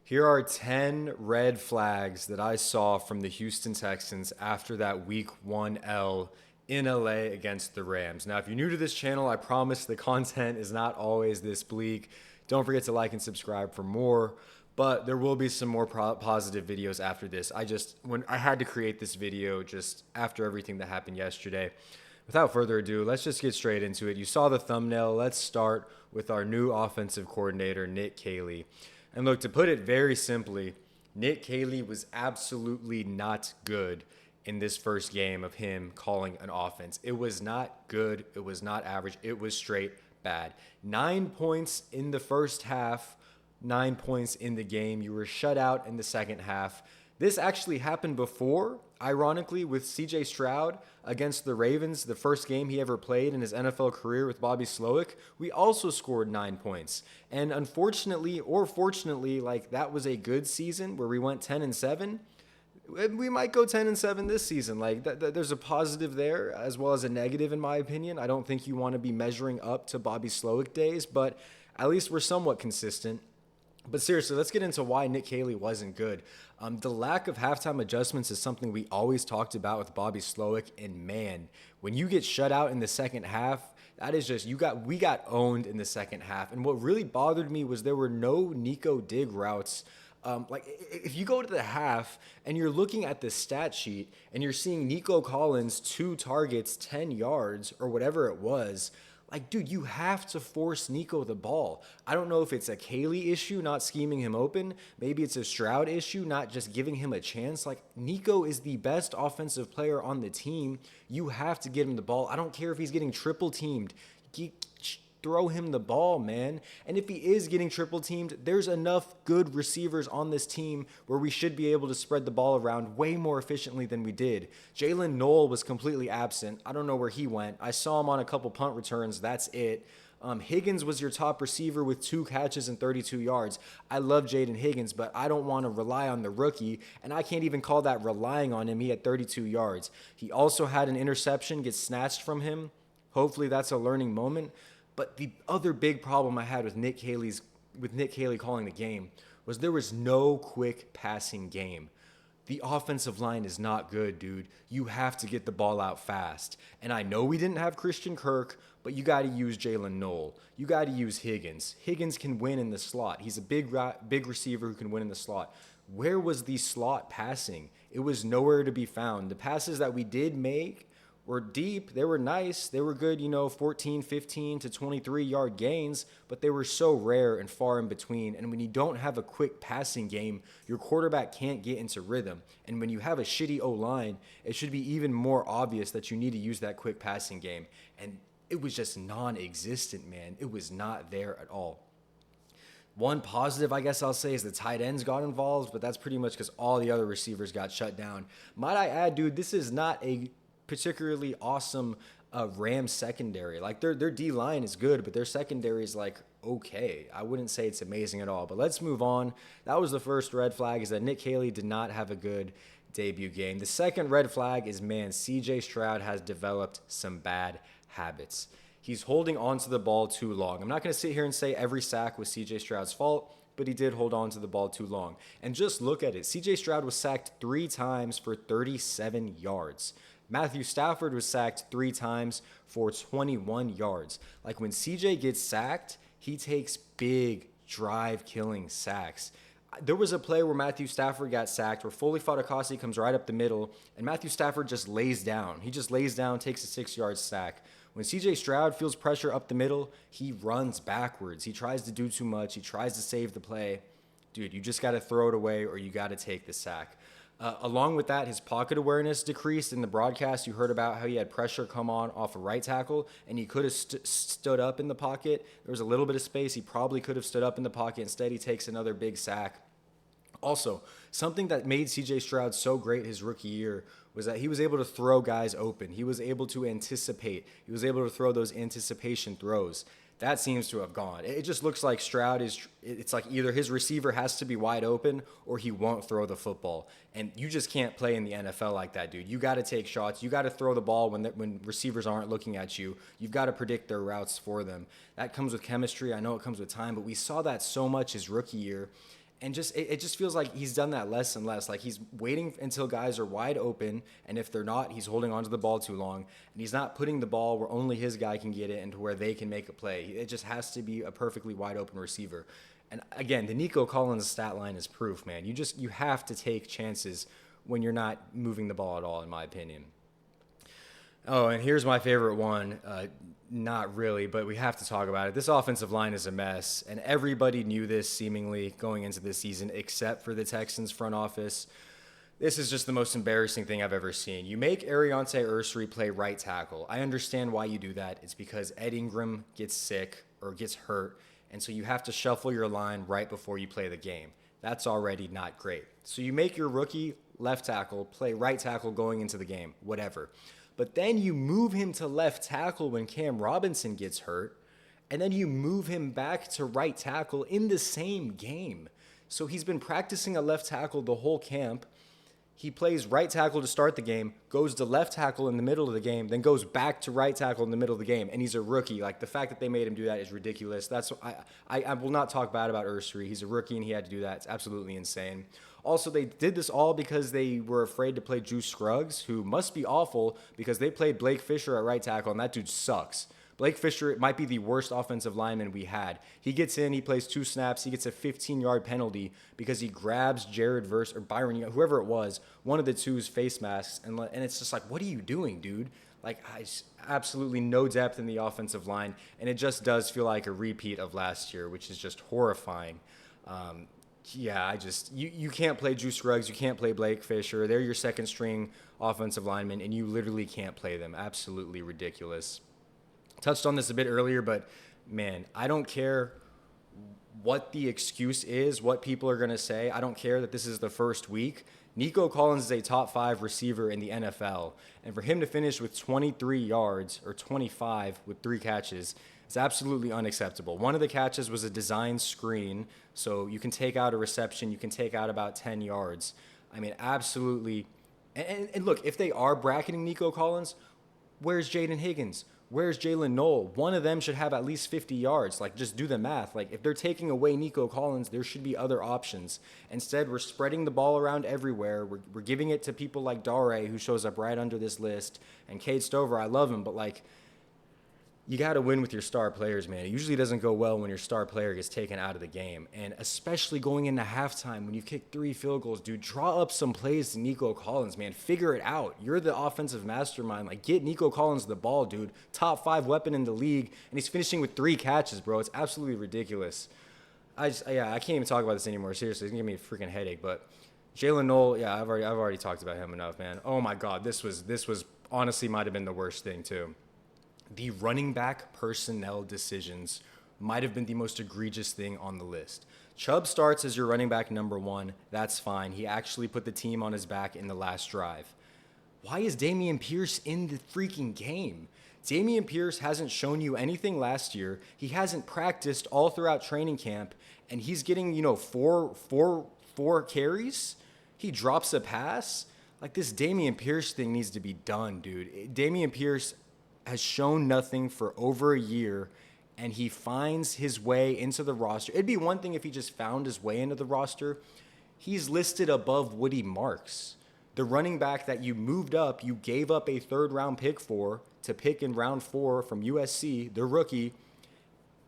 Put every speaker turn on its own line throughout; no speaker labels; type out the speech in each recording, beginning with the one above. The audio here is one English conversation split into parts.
Here are 10 red flags that I saw from the Houston Texans after that week 1 L in LA against the Rams. Now, if you're new to this channel, I promise the content is not always this bleak. Don't forget to like and subscribe for more, but there will be some more positive videos after this. When I had to create this video just after everything that happened yesterday. Without further ado, let's just get straight into it. You saw the thumbnail. Let's start with our new offensive coordinator, Nick Caley. And look, to put it very simply, Nick Caley was absolutely not good in this first game of him calling an offense. It was not good. It was not average. It was straight bad. 9 points in the first half, 9 points in the game. You were shut out in the second half. This actually happened before, ironically, with CJ Stroud against the Ravens, the first game he ever played in his NFL career with Bobby Slowick. We also scored 9 points. And unfortunately, or fortunately, that was a good season where we went 10-7. We might go 10-7 this season. There's a positive there as well as a negative, in my opinion. I don't think you want to be measuring up to Bobby Slowick days, but at least we're somewhat consistent. But seriously, let's get into why Nick Caley wasn't good. The lack of halftime adjustments is something we always talked about with Bobby Slowick. And man, when you get shut out in the second half, that is just we got owned in the second half. And what really bothered me was there were no Nico dig routes. If you go to the half and you're looking at the stat sheet and you're seeing Nico Collins 2 targets, 10 yards or whatever it was. Dude, you have to force Nico the ball. I don't know if it's a Caley issue, not scheming him open. Maybe it's a Stroud issue, not just giving him a chance. Nico is the best offensive player on the team. You have to get him the ball. I don't care if he's getting triple teamed. Throw him the ball, man. And if he is getting triple teamed, there's enough good receivers on this team where we should be able to spread the ball around way more efficiently than we did. Jalen Noel was completely absent. I don't know where he went. I saw him on a couple punt returns. That's it. Higgins was your top receiver with 2 catches and 32 yards. I love Jaden Higgins, but I don't want to rely on the rookie, and I can't even call that relying on him. He had 32 yards. He also had an interception get snatched from him. Hopefully that's a learning moment. But the other big problem I had with Nick Caley calling the game was there was no quick passing game. The offensive line is not good, dude. You have to get the ball out fast. And I know we didn't have Christian Kirk, but you got to use Jalen Noel. You got to use Higgins. Higgins can win in the slot. He's a big receiver who can win in the slot. Where was the slot passing? It was nowhere to be found. The passes that we did make were deep. They were nice. They were good, 14, 15 to 23 yard gains, but they were so rare and far in between. And when you don't have a quick passing game, your quarterback can't get into rhythm. And when you have a shitty O-line, it should be even more obvious that you need to use that quick passing game. And it was just non-existent, man. It was not there at all. One positive, I guess I'll say, is the tight ends got involved, but that's pretty much because all the other receivers got shut down. Might I add, dude, this is not a particularly awesome Rams secondary. Their D-line is good, but their secondary is okay. I wouldn't say it's amazing at all. But let's move on. That was the first red flag, is that Nick Caley did not have a good debut game. The second red flag is, man, CJ Stroud has developed some bad habits. He's holding on to the ball too long. I'm not going to sit here and say every sack was CJ Stroud's fault, but he did hold on to the ball too long. And just look at it. CJ Stroud was sacked 3 times for 37 yards. Matthew Stafford was sacked 3 times for 21 yards. When CJ gets sacked, he takes big drive-killing sacks. There was a play where Matthew Stafford got sacked, where Foley Fatukasi comes right up the middle, and Matthew Stafford just lays down. He just lays down, takes a 6-yard sack. When CJ Stroud feels pressure up the middle, he runs backwards. He tries to do too much. He tries to save the play. Dude, you just got to throw it away or you got to take the sack. Along with that, his pocket awareness decreased. In the broadcast, you heard about how he had pressure come on off a right tackle, and he could have stood up in the pocket. There was a little bit of space. He probably could have stood up in the pocket. Instead, he takes another big sack. Also, something that made CJ Stroud so great his rookie year was that he was able to throw guys open. He was able to anticipate. He was able to throw those anticipation throws. That seems to have gone. It just looks like Stroud it's like either his receiver has to be wide open or he won't throw the football. And you just can't play in the NFL like that, dude. You got to take shots. You got to throw the ball when receivers aren't looking at you. You've got to predict their routes for them. That comes with chemistry. I know it comes with time, but we saw that so much his rookie year. And it just feels like he's done that less and less. Like he's waiting until guys are wide open, and if they're not, he's holding onto the ball too long, and he's not putting the ball where only his guy can get it and to where they can make a play. It just has to be a perfectly wide open receiver. And again, the Nico Collins stat line is proof, man. You have to take chances when you're not moving the ball at all, in my opinion. Oh, and here's my favorite one. Not really, but we have to talk about it. This offensive line is a mess, and everybody knew this seemingly going into this season except for the Texans front office. This is just the most embarrassing thing I've ever seen. You make Ariante Ursary play right tackle. I understand why you do that. It's because Ed Ingram gets sick or gets hurt, and so you have to shuffle your line right before you play the game. That's already not great. So you make your rookie left tackle play right tackle going into the game, whatever. But then you move him to left tackle when Cam Robinson gets hurt, and then you move him back to right tackle in the same game. So he's been practicing a left tackle the whole camp. He plays right tackle to start the game, goes to left tackle in the middle of the game, then goes back to right tackle in the middle of the game, and he's a rookie. Like, the fact that they made him do that is ridiculous. I will not talk bad about Ursary. He's a rookie, and he had to do that. It's absolutely insane. Also, they did this all because they were afraid to play Juice Scruggs, who must be awful because they played Blake Fisher at right tackle, and that dude sucks. Blake Fisher might be the worst offensive lineman we had. He gets in, he plays 2 snaps, he gets a 15-yard penalty because he grabs Jared Verse or Byron, whoever it was, one of the two's face masks, and it's just like, what are you doing, dude? Like, absolutely no depth in the offensive line, and it just does feel like a repeat of last year, which is just horrifying. You can't play Juice Scruggs, you can't play Blake Fisher. They're your second string offensive linemen, and you literally can't play them. Absolutely ridiculous. Touched on this a bit earlier, but man, I don't care what the excuse is, what people are going to say. I don't care that this is the first week. Nico Collins is a top 5 receiver in the NFL, and for him to finish with 23 yards or 25 with 3 catches is absolutely unacceptable. One of the catches was a design screen, so you can take out a reception, you can take out about 10 yards. I mean, absolutely. And look, if they are bracketing Nico Collins, where's Jaden Higgins? Where's Jalen Noel? One of them should have at least 50 yards. Like, just do the math. Like, if they're taking away Nico Collins, there should be other options. Instead, we're spreading the ball around everywhere. We're giving it to people like Dare, who shows up right under this list, and Cade Stover. I love him, but, like, you got to win with your star players, man. It usually doesn't go well when your star player gets taken out of the game. And especially going into halftime when you kick 3 field goals, dude, draw up some plays to Nico Collins, man. Figure it out. You're the offensive mastermind. Like, get Nico Collins the ball, dude. Top 5 weapon in the league, and he's finishing with 3 catches, bro. It's absolutely ridiculous. I can't even talk about this anymore. Seriously, it's going to give me a freaking headache. But Jalen Noel, yeah, I've already talked about him enough, man. Oh, my God. This was honestly might have been the worst thing, too. The running back personnel decisions might have been the most egregious thing on the list. Chubb starts as your running back number 1. That's fine. He actually put the team on his back in the last drive. Why is Dameon Pierce in the freaking game? Dameon Pierce hasn't shown you anything last year. He hasn't practiced all throughout training camp, and he's getting, four carries. He drops a pass. Like, this Dameon Pierce thing needs to be done, dude. Dameon Pierce has shown nothing for over a year, and he finds his way into the roster. It'd be one thing if he just found his way into the roster. He's listed above Woody Marks, the running back that you moved up. You gave up a 3rd-round pick for to pick in round 4 from USC, the rookie,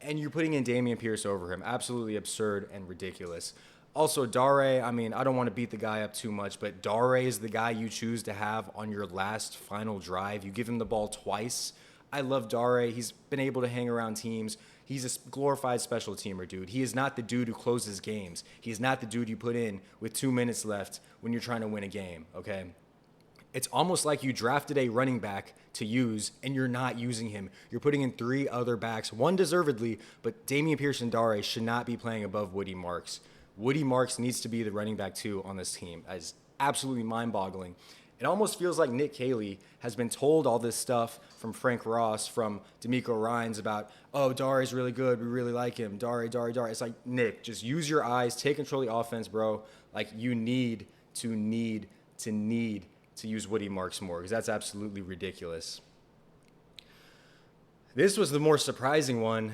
and you're putting in Dameon Pierce over him. Absolutely absurd and ridiculous. Also, Dare, I mean, I don't want to beat the guy up too much, but Dare is the guy you choose to have on your last final drive. You give him the ball twice. I love Dare. He's been able to hang around teams. He's a glorified special teamer, dude. He is not the dude who closes games. He is not the dude you put in with 2 minutes left when you're trying to win a game, okay? It's almost like you drafted a running back to use, and you're not using him. You're putting in 3 other backs, one deservedly, but Dameon Pierce and Dare should not be playing above Woody Marks. Woody Marks needs to be the running back 2 on this team. It's absolutely mind-boggling. It almost feels like Nick Caley has been told all this stuff from Frank Ross, from D'Amico Ryans about, oh, Dare's really good, we really like him, Dare. It's like, Nick, just use your eyes, take control of the offense, bro. Like, you need to use Woody Marks more, because that's absolutely ridiculous. This was the more surprising one.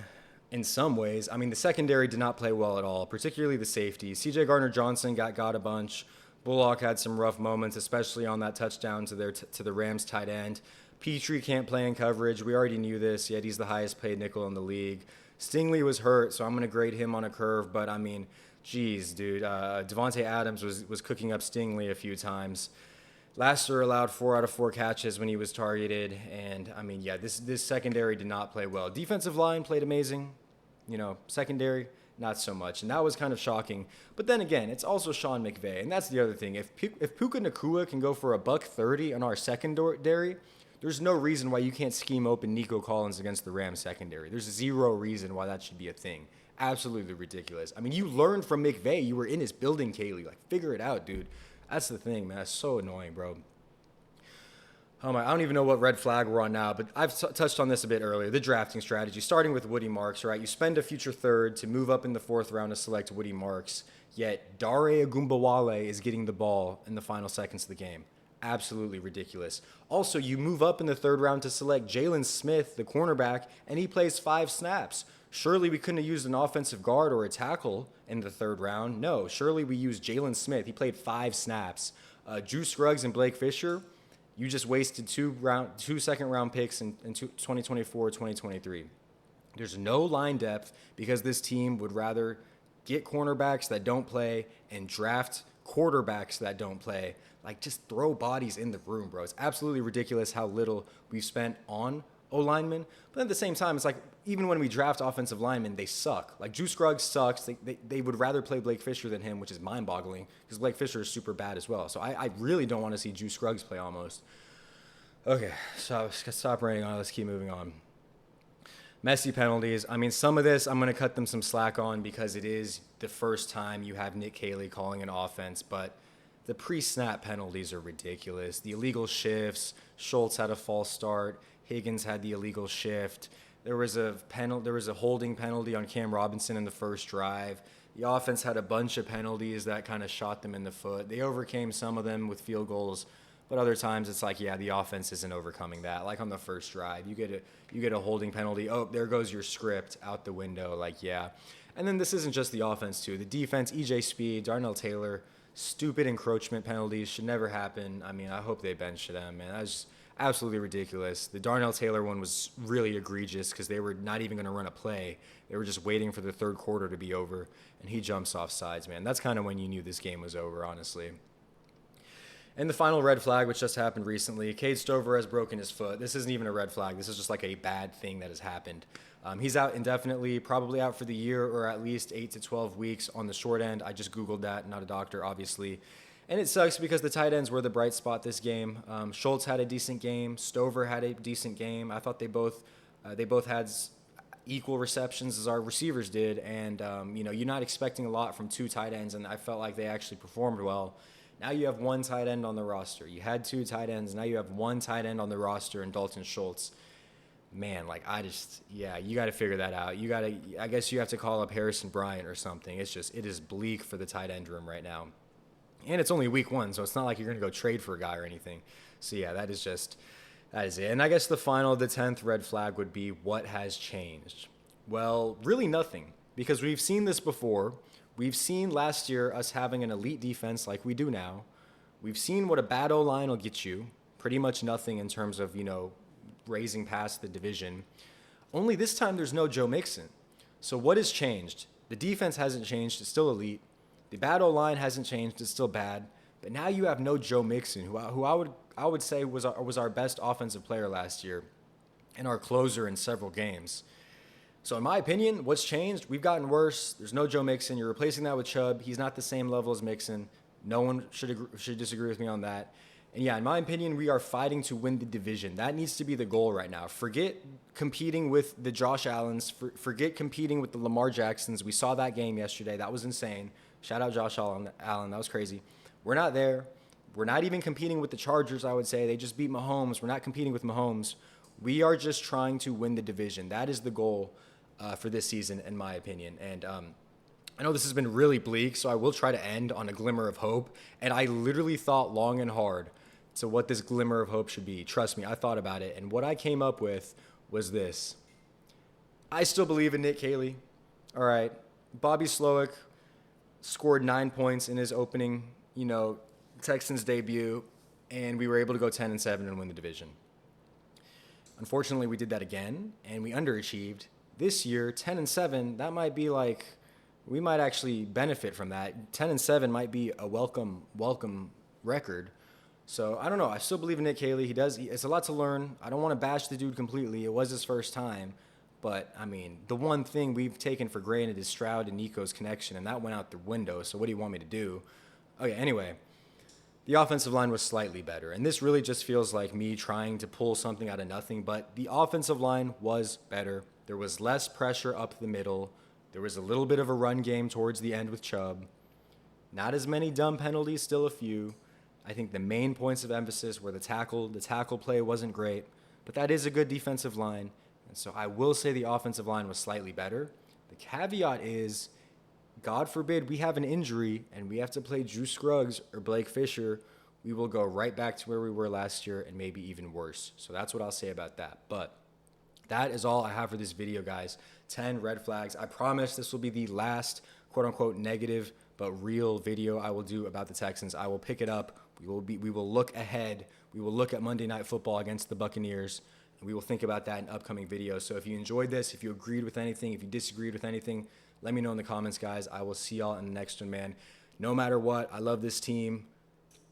in some ways. I mean, the secondary did not play well at all, particularly the safety. CJ Gardner-Johnson got a bunch. Bullock had some rough moments, especially on that touchdown to the Rams tight end. Petrie can't play in coverage. We already knew this, yet he's the highest paid nickel in the league. Stingley was hurt, so I'm going to grade him on a curve, but I mean, geez, dude. Devontae Adams was cooking up Stingley a few times. Laster allowed 4 out of 4 catches when he was targeted, and I mean, yeah, this secondary did not play well. Defensive line played amazing. Secondary, not so much. And that was kind of shocking. But then again, it's also Sean McVay. And that's the other thing. If Puka Nacua can go for $130 on our secondary, there's no reason why you can't scheme open Nico Collins against the Rams secondary. There's zero reason why that should be a thing. Absolutely ridiculous. I mean, you learned from McVay. You were in his building, Caley. Like, figure it out, dude. That's the thing, man. That's so annoying, bro. I don't even know what red flag we're on now, but I've touched on this a bit earlier. The drafting strategy, starting with Woody Marks, right? You spend a future third to move up in the 4th round to select Woody Marks, yet Dare Agumbawale is getting the ball in the final seconds of the game. Absolutely ridiculous. Also, you move up in the 3rd round to select Jalen Smith, the cornerback, and he plays 5 snaps. Surely we couldn't have used an offensive guard or a tackle in the 3rd round. No, surely we used Jalen Smith. He played 5 snaps. Drew Scruggs and Blake Fisher, you just wasted 2 second-round picks in 2024, 2023. There's no line depth because this team would rather get cornerbacks that don't play and draft quarterbacks that don't play. Like, just throw bodies in the room, bro. It's absolutely ridiculous how little we've spent on O-linemen. But at the same time, it's like, even when we draft offensive linemen, they suck. Like, Drew Scruggs sucks. They would rather play Blake Fisher than him, which is mind-boggling because Blake Fisher is super bad as well. So I really don't want to see Drew Scruggs play almost. Okay, so stop ranting on it. Let's keep moving on. Messy penalties. I mean, some of this I'm going to cut them some slack on because it is the first time you have Nick Caley calling an offense, but the pre-snap penalties are ridiculous. The illegal shifts, Schultz had a false start, Higgins had the illegal shift. There was a holding penalty on Cam Robinson in the first drive. The offense had a bunch of penalties that kind of shot them in the foot. They overcame some of them with field goals, but other times it's like, yeah, the offense isn't overcoming that. Like on the first drive, you get a holding penalty. Oh, there goes your script out the window. Like, yeah. And then this isn't just the offense too. The defense, EJ Speed, Darnell Taylor, stupid encroachment penalties should never happen. I mean, I hope they bench them, man. That was just absolutely ridiculous. The Darnell Taylor one was really egregious because they were not even going to run a play. They were just waiting for the 3rd quarter to be over, and he jumps off sides, man. That's kind of when you knew this game was over, honestly. And the final red flag, which just happened recently, Cade Stover has broken his foot. This isn't even a red flag. This is just like a bad thing that has happened. He's out indefinitely, probably out for the year or at least 8 to 12 weeks on the short end. I just Googled that, not a doctor, obviously. And it sucks because the tight ends were the bright spot this game. Schultz had a decent game. Stover had a decent game. I thought they both had equal receptions as our receivers did. And, you're not expecting a lot from 2 tight ends, and I felt like they actually performed well. Now you have 1 tight end on the roster. You had 2 tight ends. Now you have 1 tight end on the roster in Dalton Schultz. Man, you got to figure that out. I guess you have to call up Harrison Bryant or something. It is bleak for the tight end room right now. And it's only week 1, so it's not like you're going to go trade for a guy or anything. So, yeah, that is it. And I guess the 10th red flag would be what has changed. Well, really nothing, because we've seen this before. We've seen last year us having an elite defense like we do now. We've seen what a bad O-line will get you. Pretty much nothing in terms of, raising past the division. Only this time there's no Joe Mixon. So what has changed? The defense hasn't changed. It's still elite. The bad O-line hasn't changed. It's still bad. But now you have no Joe Mixon, who I would say was our best offensive player last year and our closer in several games. So in my opinion, what's changed? We've gotten worse. There's no Joe Mixon. You're replacing that with Chubb. He's not the same level as Mixon. No one should disagree with me on that. And yeah, in my opinion, we are fighting to win the division. That needs to be the goal right now. Forget competing with the Josh Allens. Forget competing with the Lamar Jacksons. We saw that game yesterday. That was insane. Shout out Josh Allen. That was crazy. We're not there. We're not even competing with the Chargers, I would say. They just beat Mahomes. We're not competing with Mahomes. We are just trying to win the division. That is the goal for this season, in my opinion. And I know this has been really bleak, so I will try to end on a glimmer of hope. And I literally thought long and hard to what this glimmer of hope should be. Trust me, I thought about it. And what I came up with was this. I still believe in Nick Caley. All right. Bobby Slowick scored 9 points in his opening, Texans debut, and we were able to go 10-7 and win the division. Unfortunately, we did that again, and we underachieved. This year, 10-7, that might be like, we might actually benefit from that. 10-7 might be a welcome record. So I don't know. I still believe in Nick Caley. It's a lot to learn. I don't want to bash the dude completely. It was his first time. But, I mean, the one thing we've taken for granted is Stroud and Nico's connection, and that went out the window, so what do you want me to do? Okay, anyway, the offensive line was slightly better, and this really just feels like me trying to pull something out of nothing, but the offensive line was better. There was less pressure up the middle. There was a little bit of a run game towards the end with Chubb. Not as many dumb penalties, still a few. I think the main points of emphasis were the tackle. The tackle play wasn't great, but that is a good defensive line. And so I will say the offensive line was slightly better. The caveat is, God forbid we have an injury and we have to play Drew Scruggs or Blake Fisher, we will go right back to where we were last year and maybe even worse. So that's what I'll say about that. But that is all I have for this video, guys. 10 red flags. I promise this will be the last quote-unquote negative but real video I will do about the Texans. I will pick it up. We will look ahead. We will look at Monday Night Football against the Buccaneers. We will think about that in upcoming videos. So if you enjoyed this, if you agreed with anything, if you disagreed with anything, let me know in the comments, guys. I will see y'all in the next one, man. No matter what, I love this team.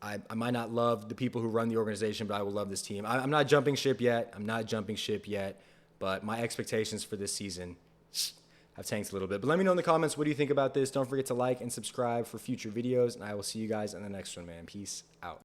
I might not love the people who run the organization, but I will love this team. I'm not jumping ship yet. But my expectations for this season have tanked a little bit. But let me know in the comments, what do you think about this? Don't forget to like and subscribe for future videos, and I will see you guys in the next one, man. Peace out.